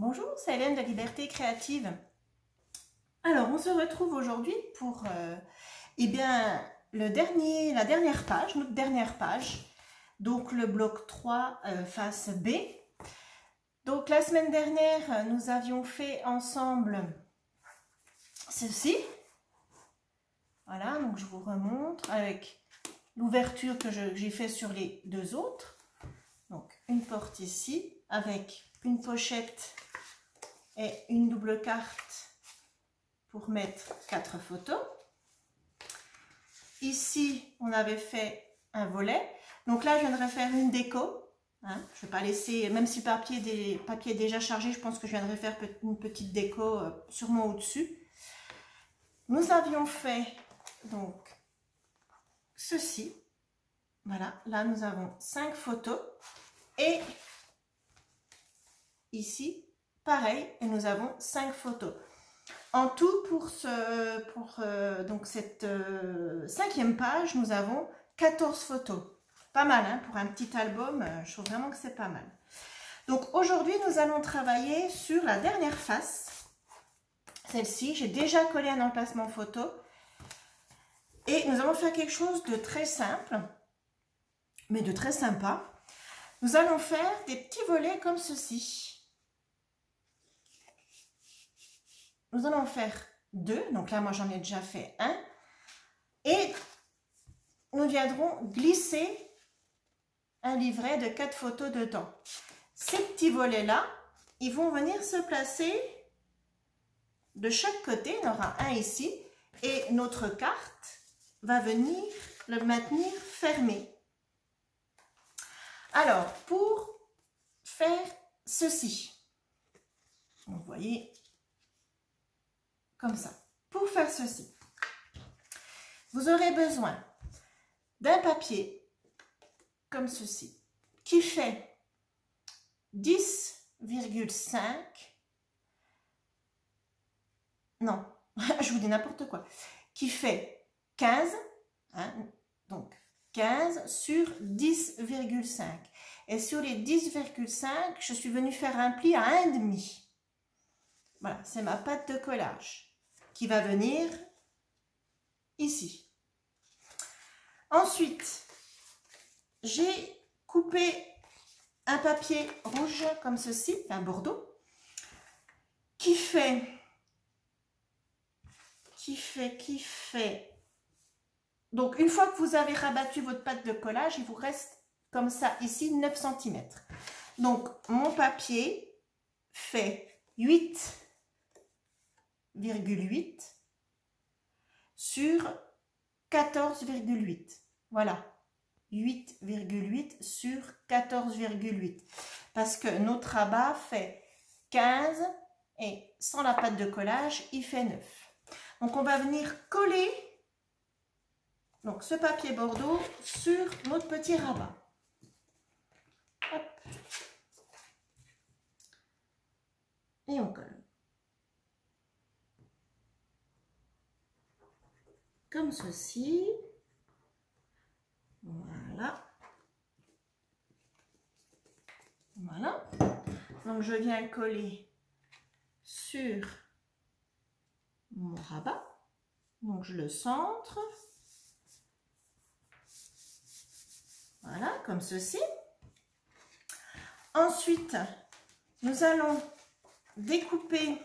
Bonjour, c'est Hélène de Liberté Créative. Alors, on se retrouve aujourd'hui pour la dernière page, notre dernière page, donc le bloc 3, face B. Donc, la semaine dernière, nous avions fait ensemble ceci. Voilà, donc je vous remontre avec l'ouverture que j'ai fait sur les deux autres. Donc, une porte ici avec une pochette et une double carte pour mettre 4 photos. Ici, on avait fait un volet. Donc là, je viendrai faire une déco. Hein. Je ne vais pas laisser, même si le papier est déjà chargé, je pense que je viendrai faire une petite déco sûrement au-dessus. Nous avions fait donc ceci. Voilà, là nous avons 5 photos. Et ici, pareil, et nous avons 5 photos. En tout, pour cette 5e page, nous avons 14 photos. Pas mal, hein, pour un petit album, je trouve vraiment que c'est pas mal. Donc aujourd'hui, nous allons travailler sur la dernière face. Celle-ci, j'ai déjà collé un emplacement photo. Et nous allons faire quelque chose de très simple, mais de très sympa. Nous allons faire des petits volets comme ceci. Nous allons faire 2. Donc là, moi, j'en ai déjà fait 1. Et nous viendrons glisser un livret de 4 photos dedans. Ces petits volets-là, ils vont venir se placer de chaque côté. Il y en aura un ici. Et notre carte va venir le maintenir fermé. Alors, pour faire ceci, vous voyez, comme ça. Pour faire ceci, vous aurez besoin d'un papier comme ceci, qui fait 10,5, non, je vous dis n'importe quoi, qui fait 15, hein, donc 15 sur 10,5. Et sur les 10,5, je suis venue faire un pli à 1,5. Voilà, c'est ma pâte de collage qui va venir ici. Ensuite, j'ai coupé un papier rouge comme ceci, un bordeaux, qui fait. Donc, une fois que vous avez rabattu votre pâte de collage, il vous reste comme ça ici 9 cm. Donc, mon papier fait 8,8 sur 14,8. Voilà, 8,8 sur 14,8. Parce que notre rabat fait 15 et sans la pâte de collage, il fait 9. Donc, on va venir coller donc, ce papier bordeaux sur notre petit rabat. Hop. Et on colle. Comme ceci. Voilà. Voilà. Donc, je viens coller sur mon rabat. Donc, je le centre. Voilà, comme ceci. Ensuite, nous allons découper.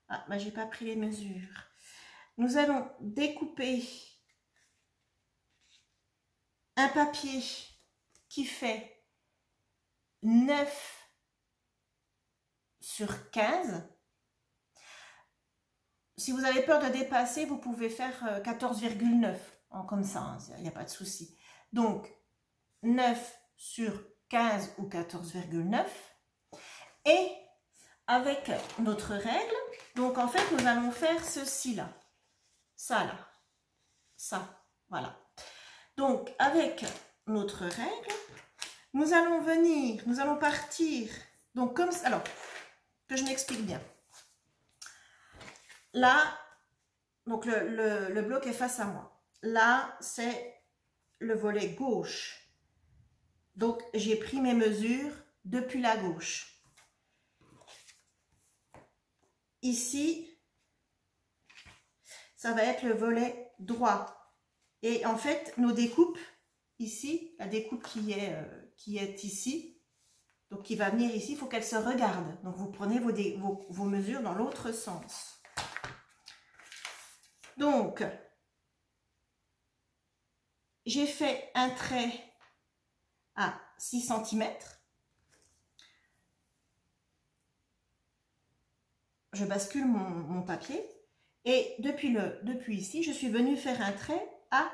Ah, bah, j'ai pas pris les mesures. Nous allons découper un papier qui fait 9 sur 15. Si vous avez peur de dépasser, vous pouvez faire 14,9 comme ça, il n'y a pas de souci. Donc, 9 sur 15 ou 14,9. Et avec notre règle, donc en fait, nous allons faire ceci là. Ça là. Ça, voilà. Donc, avec notre règle, nous allons partir. Donc, comme ça. Alors, que je m'explique bien. Là, donc le bloc est face à moi. Là, c'est le volet gauche. Donc, j'ai pris mes mesures depuis la gauche. ici, ça va être le volet droit. Et en fait, nos découpes, ici, la découpe qui est ici, donc qui va venir ici, il faut qu'elle se regarde. Donc vous prenez vos mesures dans l'autre sens. Donc, j'ai fait un trait à 6 cm. Je bascule mon papier et depuis ici, je suis venue faire un trait à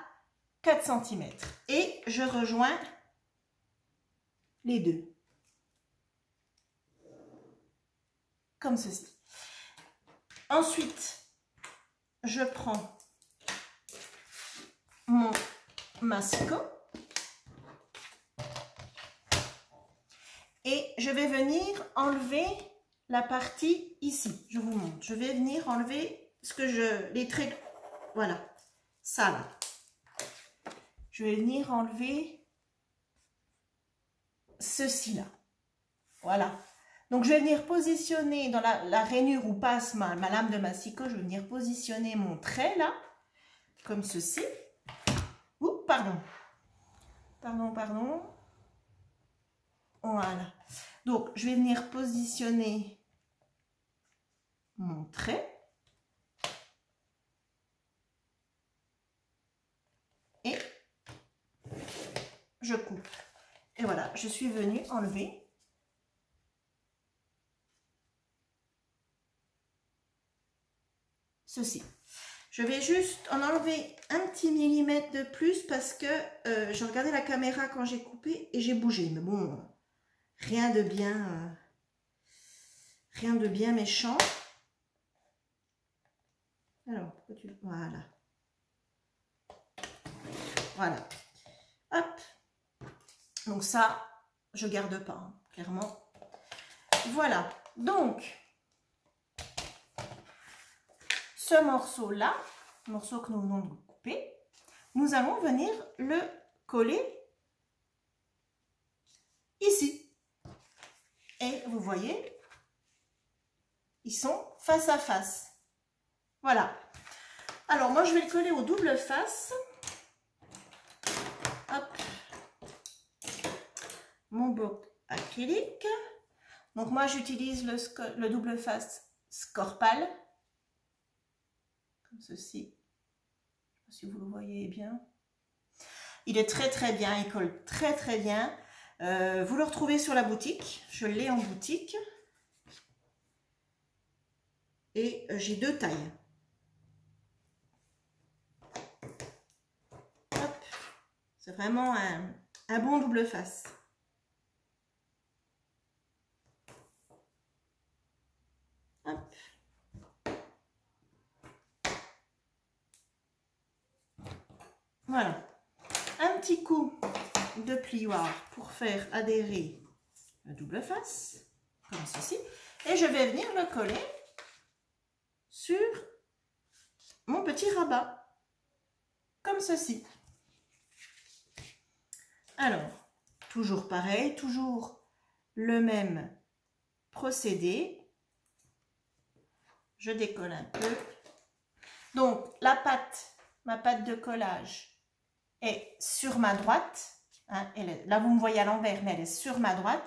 4 cm et je rejoins les deux. Comme ceci. Ensuite, je prends mon massicot et je vais venir enlever la partie ici. Je vous montre. Je vais venir enlever les traits. Voilà, ça là. Je vais venir enlever ceci là. Voilà. Donc je vais venir positionner dans la rainure où passe ma lame de massicot. Je vais venir positionner mon trait là, comme ceci. Oups, pardon. Pardon. Voilà. Donc, je vais venir positionner mon trait. Et je coupe. Et voilà, je suis venue enlever ceci. Je vais juste en enlever un petit millimètre de plus parce que j'ai regardé la caméra quand j'ai coupé et j'ai bougé. Mais bon, rien de bien méchant. Alors, voilà. Voilà. Hop. Donc ça, je garde pas, hein, clairement. Voilà. Donc, ce morceau-là, morceau que nous venons de couper, nous allons venir le coller ici. Et vous voyez, ils sont face à face. Voilà. Alors, moi, je vais le coller au double face. Hop. Mon bloc acrylique. Donc, moi, j'utilise le double face Scorpal. Comme ceci. Je ne sais pas si vous le voyez bien. Il est très bien, il colle très bien. Vous le retrouvez sur la boutique. Je l'ai en boutique. Et j'ai deux tailles. C'est vraiment un bon double face. Hop. Voilà. Un petit coup de plioir pour faire adhérer le double face, comme ceci. Et je vais venir le coller sur mon petit rabat, comme ceci. Alors, toujours pareil, toujours le même procédé. Je décolle un peu. Donc, la pâte, ma pâte de collage est sur ma droite. Hein, là, vous me voyez à l'envers, mais elle est sur ma droite.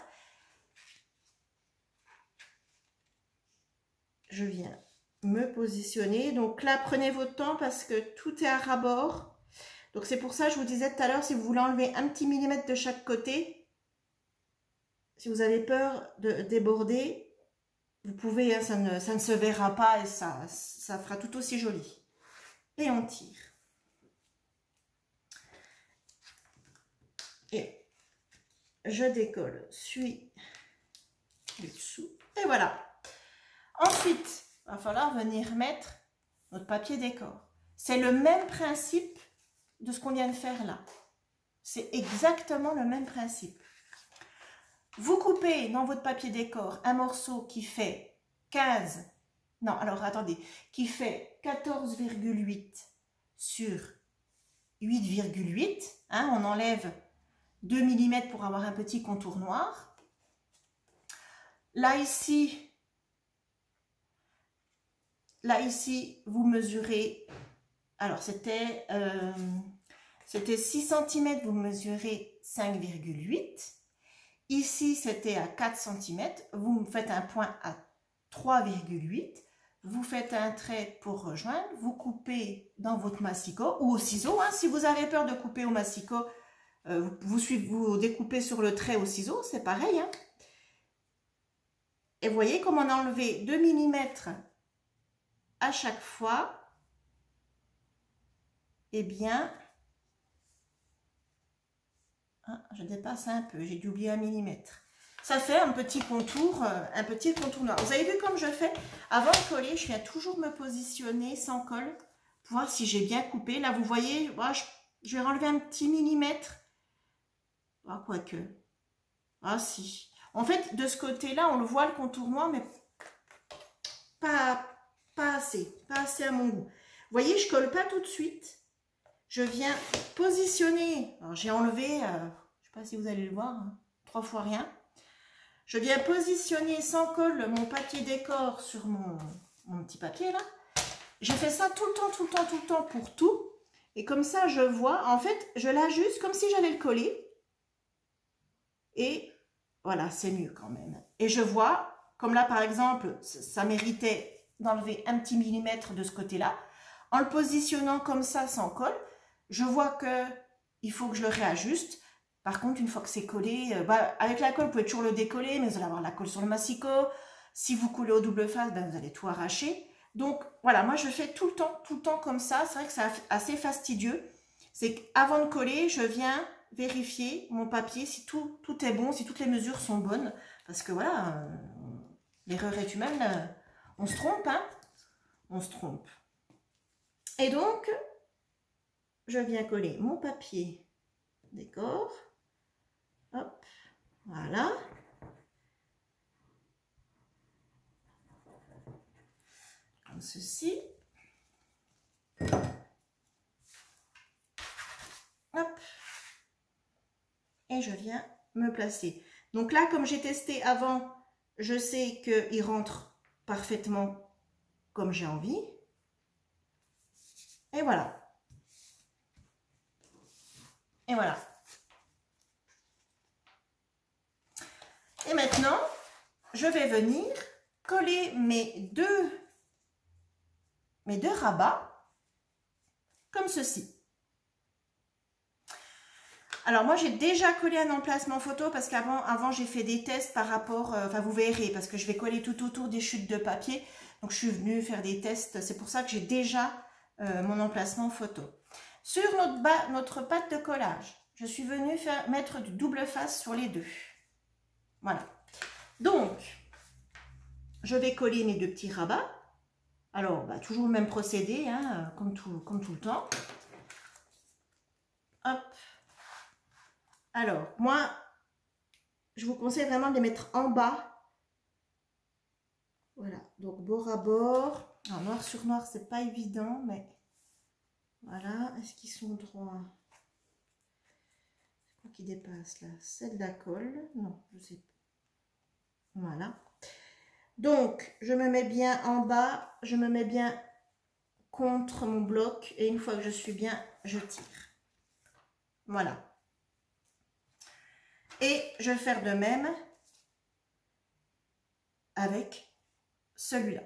Je viens me positionner. Donc là, prenez votre temps parce que tout est à ras-bord. Donc c'est pour ça que je vous disais tout à l'heure, si vous voulez enlever un petit millimètre de chaque côté, si vous avez peur de déborder, vous pouvez, hein, ça ne se verra pas et ça fera tout aussi joli. Et on tire. Et je décolle, suis le dessous. Et voilà. Ensuite, il va falloir venir mettre notre papier décor. C'est le même principe de ce qu'on vient de faire là. C'est exactement le même principe. Vous coupez dans votre papier décor un morceau qui fait 15, non, alors attendez, qui fait 14,8 sur 8,8. Hein, on enlève 2 mm pour avoir un petit contour noir. Là, ici, là ici, vous mesurez, alors c'était 6 cm, vous mesurez 5,8. Ici, c'était à 4 cm, vous faites un point à 3,8. Vous faites un trait pour rejoindre, vous coupez dans votre massicot ou au ciseau. Hein, si vous avez peur de couper au massicot, vous découpez sur le trait au ciseau, c'est pareil. Hein. Et vous voyez comme on a enlevé 2 mm à chaque fois. Eh bien, je dépasse un peu, j'ai dû oublier 1 mm. Ça fait un petit contour noir. Vous avez vu comme je fais? Avant de coller, je viens toujours me positionner sans colle pour voir si j'ai bien coupé. Là, vous voyez, moi, je vais enlever un petit millimètre. Ah, quoique. Ah, si. En fait, de ce côté-là, on le voit le contour noir, mais pas assez. Pas assez à mon goût. Vous voyez, je colle pas tout de suite. Je viens positionner. Alors, j'ai enlevé, je ne sais pas si vous allez le voir, hein, 3 fois rien. Je viens positionner sans colle mon papier décor sur mon petit papier là. Je fais ça tout le temps pour tout. Et comme ça, je vois, en fait, je l'ajuste comme si j'allais le coller. Et voilà, c'est mieux quand même. Et je vois, comme là par exemple, ça méritait d'enlever un petit millimètre de ce côté-là. En le positionnant comme ça sans colle, je vois que il faut que je le réajuste. Par contre, une fois que c'est collé, avec la colle, vous pouvez toujours le décoller, mais vous allez avoir la colle sur le massicot. Si vous coulez au double face, vous allez tout arracher. Donc, voilà, moi, je fais tout le temps comme ça. C'est vrai que c'est assez fastidieux. C'est qu'avant de coller, je viens vérifier mon papier si tout est bon, si toutes les mesures sont bonnes. Parce que, voilà, l'erreur est humaine. On se trompe, hein. On se trompe. Et donc, je viens coller mon papier décor. Hop, voilà. Comme ceci. Hop. Et je viens me placer. Donc là, comme j'ai testé avant, je sais qu'il rentre parfaitement comme j'ai envie. Et voilà. Et voilà. Et maintenant, je vais venir coller mes deux rabats comme ceci. Alors moi j'ai déjà collé un emplacement photo parce qu'avant j'ai fait des tests par rapport, enfin vous verrez parce que je vais coller tout autour des chutes de papier. Donc je suis venue faire des tests, c'est pour ça que j'ai déjà mon emplacement photo. Sur notre pâte de collage, je suis venue mettre du double face sur les deux. Voilà. Donc, je vais coller mes deux petits rabats. Alors, toujours le même procédé, hein, comme tout le temps. Hop. Alors, moi, je vous conseille vraiment de les mettre en bas. Voilà, donc bord à bord. Alors, noir sur noir, c'est pas évident, mais voilà. Est-ce qu'ils sont droits? C'est quoi qui dépasse là? C'est de la colle? Non, je sais pas. Voilà. Donc, je me mets bien en bas, je me mets bien contre mon bloc et une fois que je suis bien, je tire. Voilà. Et je vais faire de même avec celui-là.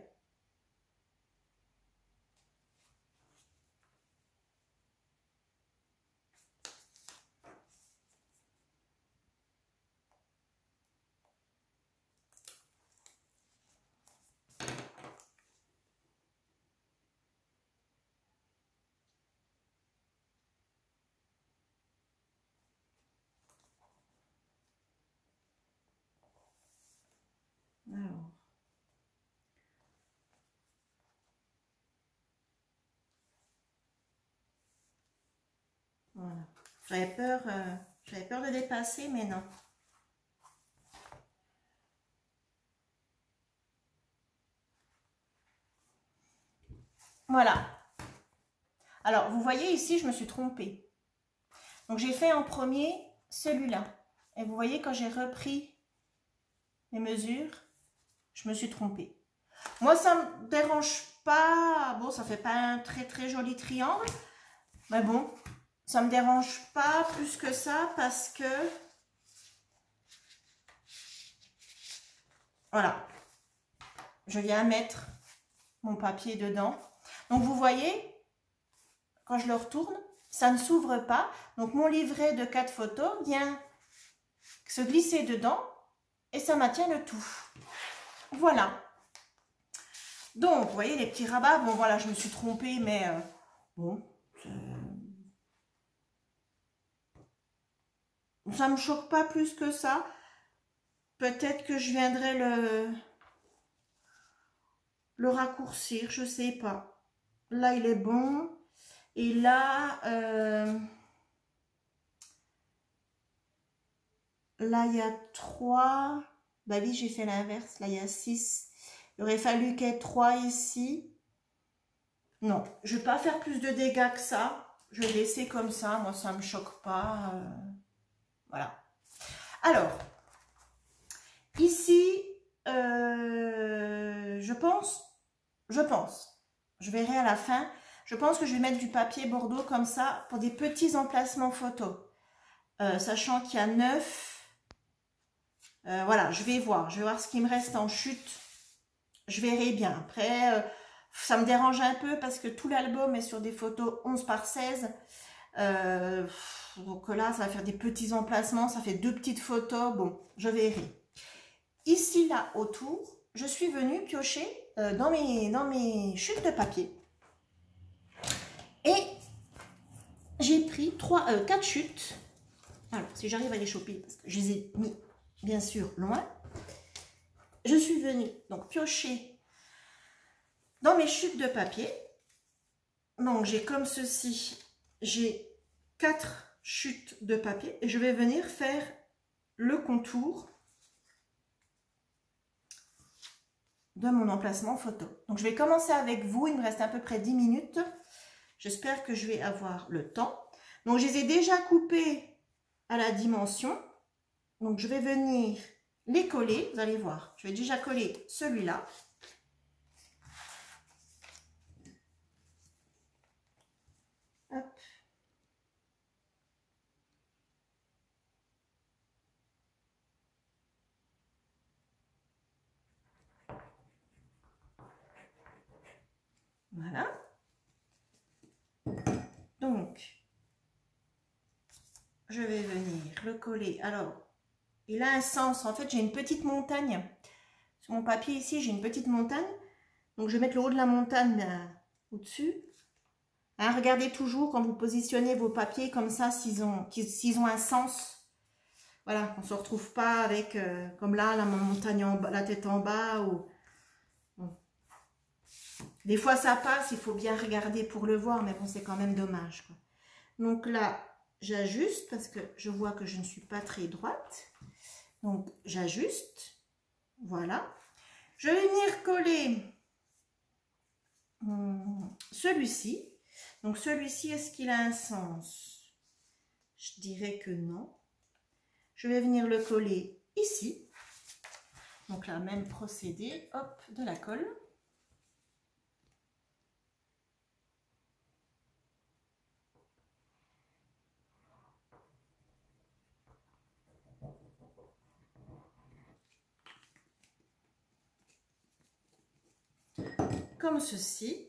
Alors. Voilà. J'avais peur de dépasser, mais non. Voilà. Alors, vous voyez ici, je me suis trompée. Donc, j'ai fait en premier celui-là. Et vous voyez, quand j'ai repris mes mesures, je me suis trompée. Moi, ça me dérange pas, bon, ça fait pas un très très joli triangle, mais bon, ça me dérange pas plus que ça parce que, voilà, je viens mettre mon papier dedans. Donc vous voyez, quand je le retourne, ça ne s'ouvre pas. Donc mon livret de 4 photos vient se glisser dedans et ça maintient le tout. Voilà. Donc, vous voyez les petits rabats. Bon, voilà, je me suis trompée, mais bon, ça me choque pas plus que ça. Peut-être que je viendrai le raccourcir, je sais pas. Là, il est bon. Et là, là, il y a 3. Bah oui, j'ai fait l'inverse. Là, il y a 6. Il aurait fallu qu'il y ait 3 ici. Non, je ne vais pas faire plus de dégâts que ça. Je vais laisser comme ça. Moi, ça ne me choque pas. Voilà. Alors, ici, je pense, je verrai à la fin, je pense que je vais mettre du papier bordeaux comme ça pour des petits emplacements photos. Sachant qu'il y a 9. Voilà, je vais voir ce qui me reste en chute. Je verrai bien. Après, ça me dérange un peu parce que tout l'album est sur des photos 11 par 16. Donc là, ça va faire des petits emplacements. Ça fait 2 petites photos. Bon, je verrai. Ici, là, autour, je suis venue piocher dans mes chutes de papier. Et j'ai pris 4 chutes. Alors, si j'arrive à les choper, parce que je les ai mis, bien sûr, loin. Je suis venue donc piocher dans mes chutes de papier. Donc, j'ai comme ceci, j'ai 4 chutes de papier. Et je vais venir faire le contour de mon emplacement photo. Donc, je vais commencer avec vous. Il me reste à peu près 10 minutes. J'espère que je vais avoir le temps. Donc, je les ai déjà coupés à la dimension. Donc, je vais venir les coller. Vous allez voir, je vais déjà coller celui-là. Voilà. Donc, je vais venir le coller. Alors, il a un sens. En fait, j'ai une petite montagne. Sur mon papier ici, j'ai une petite montagne. Donc, je vais mettre le haut de la montagne au-dessus. Hein, regardez toujours quand vous positionnez vos papiers comme ça, s'ils ont un sens. Voilà, on ne se retrouve pas avec, comme là, la montagne en bas, la tête en bas. Ou... Bon. Des fois, ça passe, il faut bien regarder pour le voir, mais bon, c'est quand même dommage, quoi. Donc là, j'ajuste parce que je vois que je ne suis pas très droite. Donc, j'ajuste. Voilà. Je vais venir coller celui-ci. Donc, celui-ci, est-ce qu'il a un sens? Je dirais que non. Je vais venir le coller ici. Donc, là, même procédé. Hop, de la colle. Comme ceci.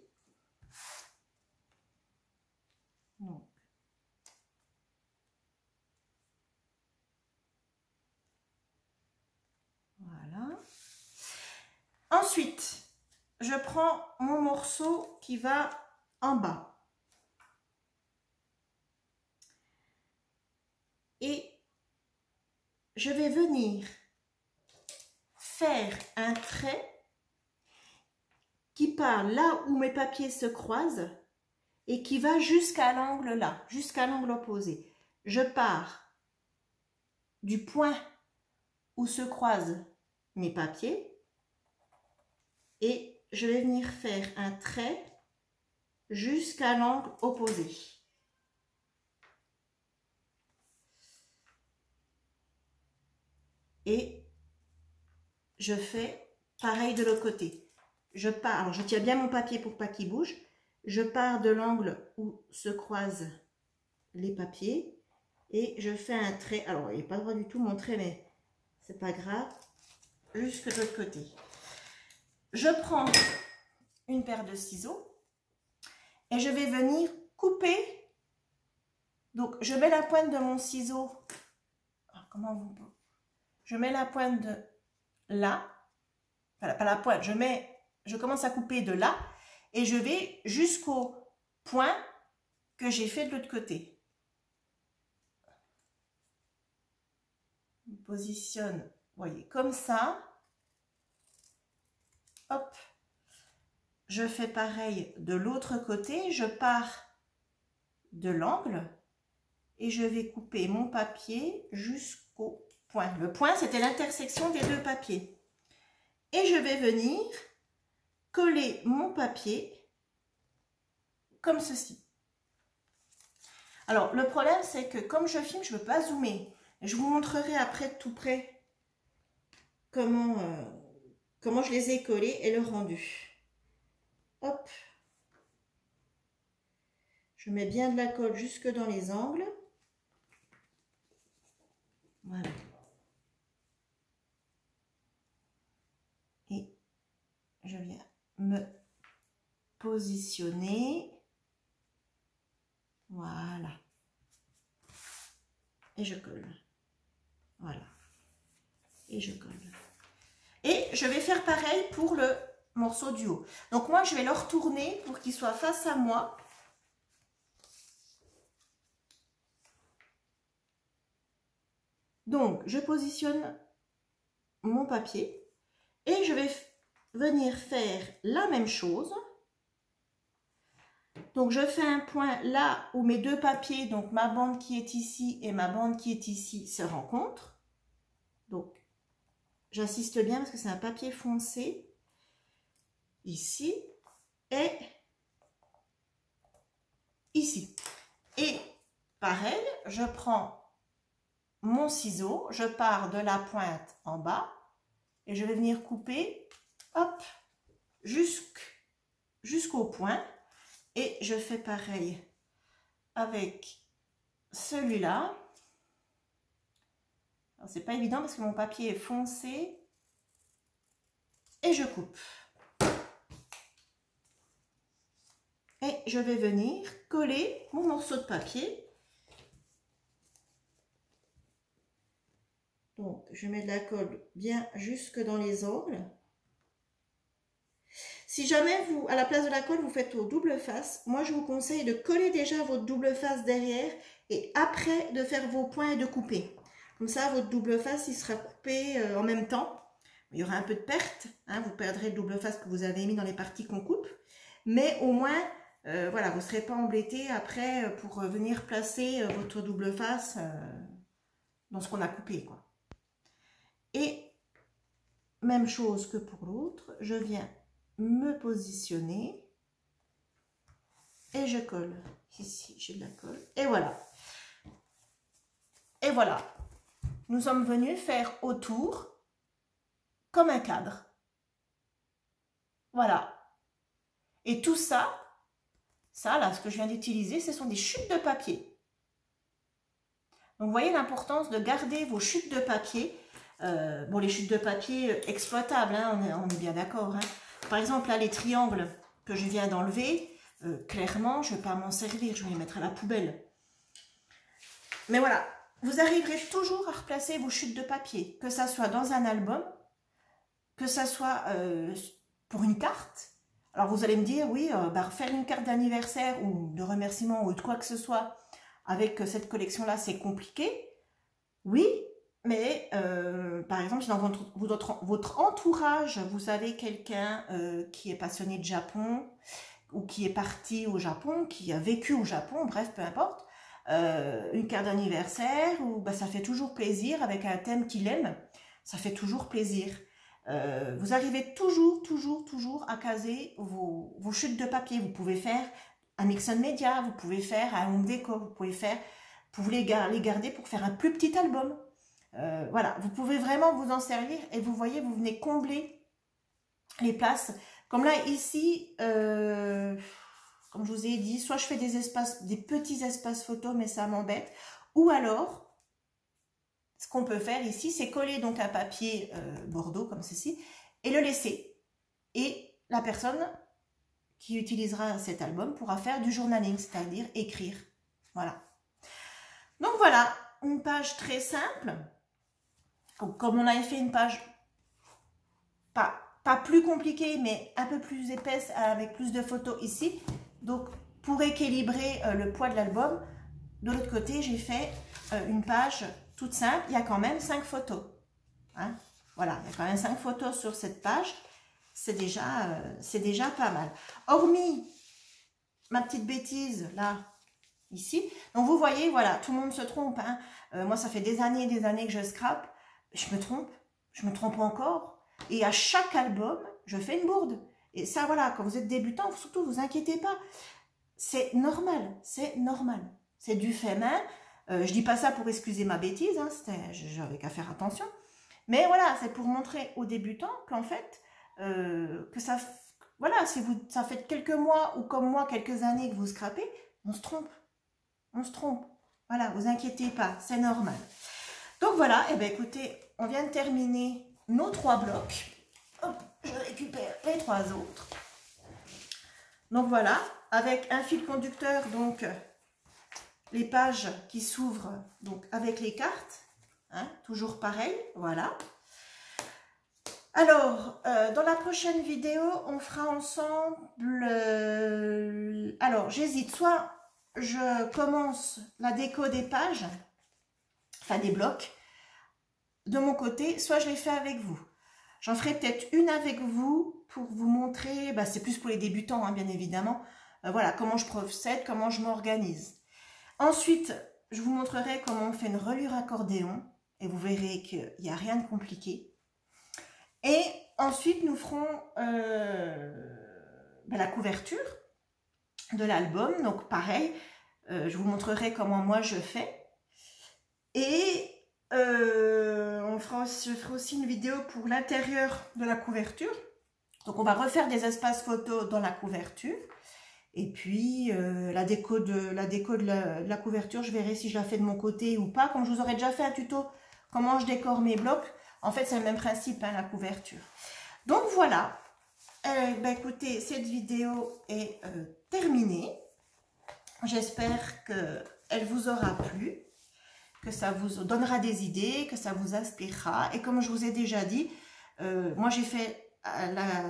Donc, voilà. Ensuite, je prends mon morceau qui va en bas. Et je vais venir faire un trait qui part là où mes papiers se croisent et qui va jusqu'à l'angle là, jusqu'à l'angle opposé. Je pars du point où se croisent mes papiers et je vais venir faire un trait jusqu'à l'angle opposé. Et je fais pareil de l'autre côté. je pars, alors je tiens bien mon papier pour pas qu'il bouge, je pars de l'angle où se croisent les papiers et je fais un trait, alors il n'est pas droit du tout mon trait, mais c'est pas grave, jusque de l'autre côté. Je prends une paire de ciseaux et je vais venir couper. Donc je mets la pointe de mon ciseau, je mets la pointe de là, enfin, pas la pointe, je commence à couper de là et je vais jusqu'au point que j'ai fait de l'autre côté. Je me positionne, vous voyez, comme ça. Hop, je fais pareil de l'autre côté, je pars de l'angle et je vais couper mon papier jusqu'au point. Le point, c'était l'intersection des deux papiers. Et je vais venir coller mon papier comme ceci. Alors, le problème, c'est que comme je filme, je ne peux pas zoomer. Je vous montrerai après de tout près comment je les ai collés et le rendu. Hop. Je mets bien de la colle jusque dans les angles. Voilà. Et je viens me positionner. Voilà. Et je colle. Voilà. Et je colle. Et je vais faire pareil pour le morceau du haut. Donc moi, je vais le retourner pour qu'il soit face à moi. Donc, je positionne mon papier et je vais venir faire la même chose. Donc, je fais un point là où mes deux papiers, donc ma bande qui est ici et ma bande qui est ici, se rencontrent. Donc, j'insiste bien parce que c'est un papier foncé. Ici et ici. Et pareil, je prends mon ciseau, je pars de la pointe en bas et je vais venir couper, hop, jusqu'au point. Et je fais pareil avec celui-là. C'est pas évident parce que mon papier est foncé. Et je coupe. Et je vais venir coller mon morceau de papier. Donc, je mets de la colle bien jusque dans les angles. Si jamais vous, à la place de la colle, vous faites au double face, moi je vous conseille de coller déjà votre double face derrière et après de faire vos points et de couper. Comme ça, votre double face, il sera coupé en même temps. Il y aura un peu de perte, hein, vous perdrez le double face que vous avez mis dans les parties qu'on coupe. Mais au moins, voilà, vous ne serez pas embêté après pour venir placer votre double face dans ce qu'on a coupé, quoi. Et même chose que pour l'autre, je viens me positionner et je colle. Ici, j'ai de la colle. Et voilà. Et voilà. Nous sommes venus faire autour comme un cadre. Voilà. Et tout ça, là, ce que je viens d'utiliser, ce sont des chutes de papier. Donc, vous voyez l'importance de garder vos chutes de papier. Bon, les chutes de papier exploitables, hein, on est bien d'accord. Hein. Par exemple, là, les triangles que je viens d'enlever, clairement, je ne vais pas m'en servir, je vais les mettre à la poubelle. Mais voilà, vous arriverez toujours à replacer vos chutes de papier, que ça soit dans un album, que ça soit pour une carte. Alors, vous allez me dire, oui, faire une carte d'anniversaire ou de remerciement ou de quoi que ce soit avec cette collection-là, c'est compliqué. Oui. Mais, par exemple, si dans votre entourage, vous avez quelqu'un qui est passionné de Japon ou qui est parti au Japon, qui a vécu au Japon, bref, peu importe, une carte d'anniversaire, ça fait toujours plaisir avec un thème qu'il aime, ça fait toujours plaisir. Vous arrivez toujours à caser vos chutes de papier. Vous pouvez faire un Mixon Media, vous pouvez faire un Home Déco, vous pouvez les garder pour faire un plus petit album. Voilà, vous pouvez vraiment vous en servir et vous voyez, vous venez combler les places Comme là, ici, comme je vous ai dit, soit je fais des petits espaces photos, mais ça m'embête. Ou alors, ce qu'on peut faire ici, c'est coller donc un papier bordeaux comme ceci et le laisser. Et la personne qui utilisera cet album pourra faire du journaling, c'est-à-dire écrire. Voilà. Donc voilà, une page très simple. Comme on avait fait une page pas plus compliquée, mais un peu plus épaisse, avec plus de photos ici. Donc, pour équilibrer le poids de l'album, de l'autre côté, j'ai fait une page toute simple. Il y a quand même 5 photos. Hein? Voilà, il y a quand même 5 photos sur cette page. C'est déjà pas mal. Hormis ma petite bêtise, là, ici. Donc, vous voyez, voilà, tout le monde se trompe. Hein. Moi, ça fait des années et des années que je scrape. Je me trompe encore. Et à chaque album, je fais une bourde. Et ça, voilà, quand vous êtes débutant, surtout, vous inquiétez pas. C'est normal, c'est normal. C'est du fait main. Je dis pas ça pour excuser ma bêtise, hein, j'avais qu'à faire attention. Mais voilà, c'est pour montrer aux débutants qu'en fait, que ça, voilà, si ça fait quelques mois ou comme moi, quelques années que vous scrapez, on se trompe. On se trompe. Voilà, vous inquiétez pas, c'est normal. Donc voilà, et bien écoutez, on vient de terminer nos 3 blocs. Hop, je récupère les 3 autres. Donc voilà, avec un fil conducteur, donc les pages qui s'ouvrent donc avec les cartes, hein, toujours pareil, voilà. Alors, dans la prochaine vidéo, on fera ensemble, alors j'hésite, soit je commence la déco des pages, enfin des blocs, de mon côté, soit je les fais avec vous. J'en ferai peut-être une avec vous pour vous montrer, bah, c'est plus pour les débutants, hein, bien évidemment, voilà, comment je procède, comment je m'organise. Ensuite, je vous montrerai comment on fait une reliure accordéon, et vous verrez qu'il n'y a rien de compliqué. Et ensuite, nous ferons la couverture de l'album, donc pareil, je vous montrerai comment moi je fais. Et je ferai aussi une vidéo pour l'intérieur de la couverture. Donc on va refaire des espaces photos dans la couverture. Et puis la déco de la couverture, je verrai si je la fais de mon côté ou pas. Comme je vous aurais déjà fait un tuto comment je décore mes blocs. En fait, c'est le même principe, hein, la couverture. Donc voilà. Écoutez, cette vidéo est terminée. J'espère qu'elle vous aura plu, que ça vous donnera des idées, que ça vous inspirera. Et comme je vous ai déjà dit, moi j'ai fait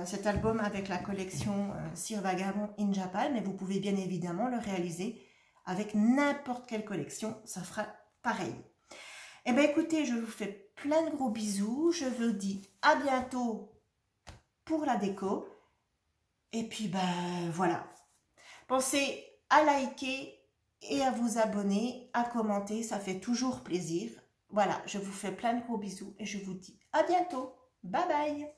cet album avec la collection Cire Vagabond in Japan, mais vous pouvez bien évidemment le réaliser avec n'importe quelle collection, ça fera pareil. Et bien écoutez, je vous fais plein de gros bisous, je vous dis à bientôt pour la déco, et puis ben voilà. Pensez à liker et à vous abonner, à commenter, ça fait toujours plaisir. Voilà, je vous fais plein de gros bisous et je vous dis à bientôt. Bye bye.